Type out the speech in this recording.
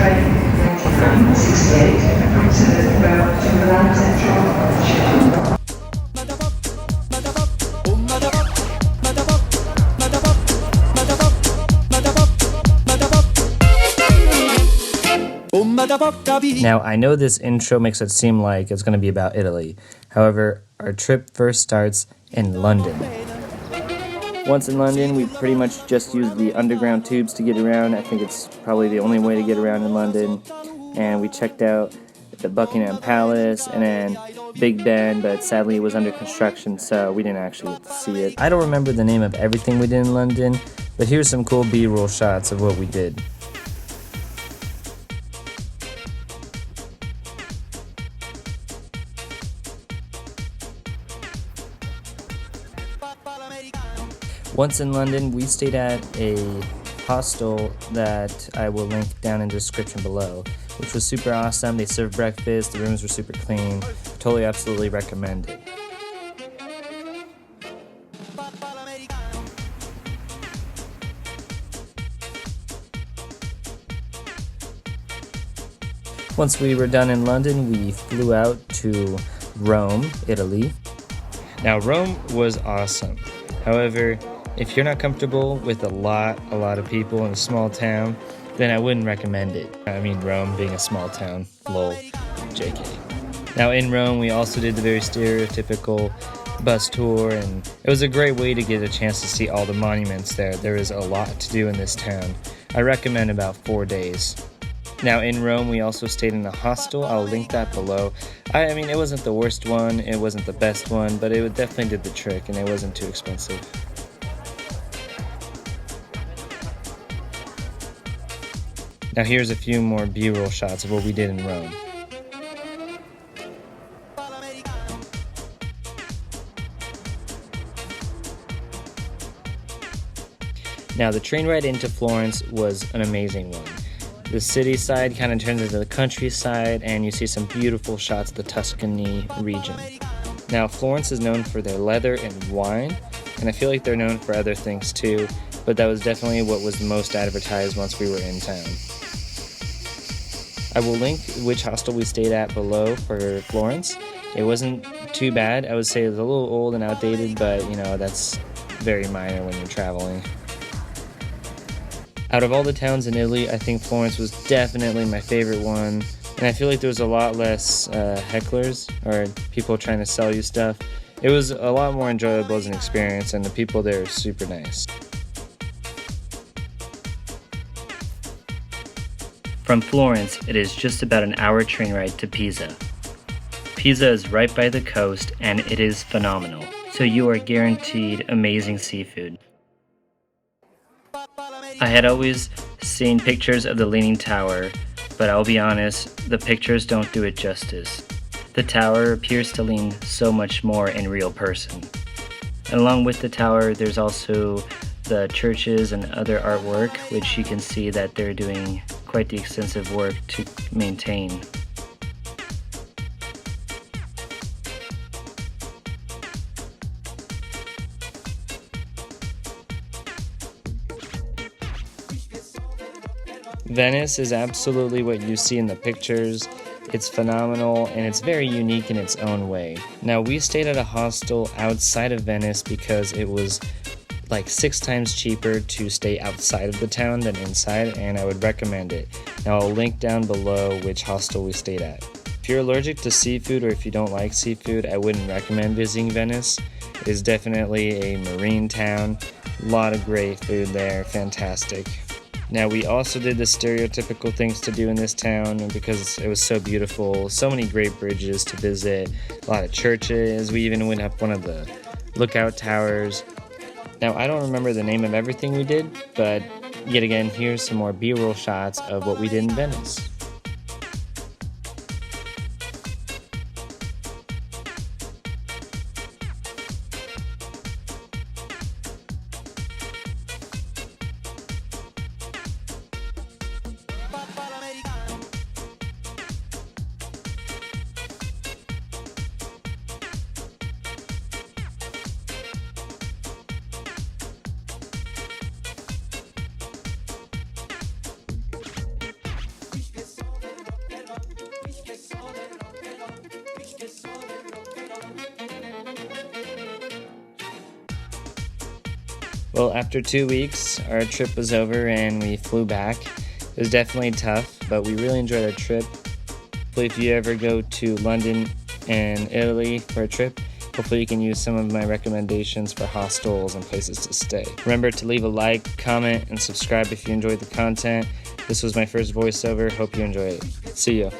train 1968 to Milan Central. Now, I know this intro makes it seem like it's going to be about Italy. However, our trip first starts in London. Once in London, we pretty much just used the underground tubes to get around. I think it's probably the only way to get around in London. And we checked out the Buckingham Palace and then Big Ben, but sadly it was under construction, so we didn't actually get to see it. I don't remember the name of everything we did in London, but here's some cool B-roll shots of what we did. Once in London, we stayed at a hostel that I will link down in the description below, which was super awesome. They served breakfast, the rooms were super clean. Totally, absolutely recommend it. Once we were done in London, we flew out to Rome, Italy. Now, Rome was awesome. However, if you're not comfortable with a lot of people in a small town, then I wouldn't recommend it. I mean, Rome being a small town, lol, JK. Now in Rome, we also did the very stereotypical bus tour, and it was a great way to get a chance to see all the monuments there. There is a lot to do in this town. I recommend about 4 days. Now in Rome, we also stayed in a hostel. I'll link that below. I mean, it wasn't the worst one, it wasn't the best one, but it definitely did the trick, and it wasn't too expensive. Now here's a few more B-roll shots of what we did in Rome. Now the train ride into Florence was an amazing one. The city side kind of turns into the countryside, and you see some beautiful shots of the Tuscany region. Now Florence is known for their leather and wine, and I feel like they're known for other things too, but that was definitely what was most advertised once we were in town. I will link which hostel we stayed at below for Florence. It wasn't too bad. I would say it was a little old and outdated, but you know, that's very minor when you're traveling. Out of all the towns in Italy, I think Florence was definitely my favorite one. And I feel like there was a lot less hecklers or people trying to sell you stuff. It was a lot more enjoyable as an experience, and the people there are super nice. From Florence, it is just about an hour train ride to Pisa. Pisa is right by the coast, and it is phenomenal, so you are guaranteed amazing seafood. I had always seen pictures of the Leaning Tower, but I'll be honest, the pictures don't do it justice. The tower appears to lean so much more in real person. And along with the tower, there's also the churches and other artwork, which you can see that they're doing quite the extensive work to maintain. Venice is absolutely what you see in the pictures. It's phenomenal, and it's very unique in its own way. Now, we stayed at a hostel outside of Venice because it was like 6 times cheaper to stay outside of the town than inside, and I would recommend it. Now, I'll link down below which hostel we stayed at. If you're allergic to seafood or if you don't like seafood, I wouldn't recommend visiting Venice. It is definitely a marine town. A lot of great food there, fantastic. Now, we also did the stereotypical things to do in this town, and because it was so beautiful, so many great bridges to visit, a lot of churches. We even went up one of the lookout towers. Now, I don't remember the name of everything we did, but yet again, here's some more B-roll shots of what we did in Venice. Well, after 2 weeks, our trip was over and we flew back. It was definitely tough, but we really enjoyed our trip. Hopefully, if you ever go to London and Italy for a trip, hopefully you can use some of my recommendations for hostels and places to stay. Remember to leave a like, comment, and subscribe if you enjoyed the content. This was my first voiceover. Hope you enjoyed it. See ya.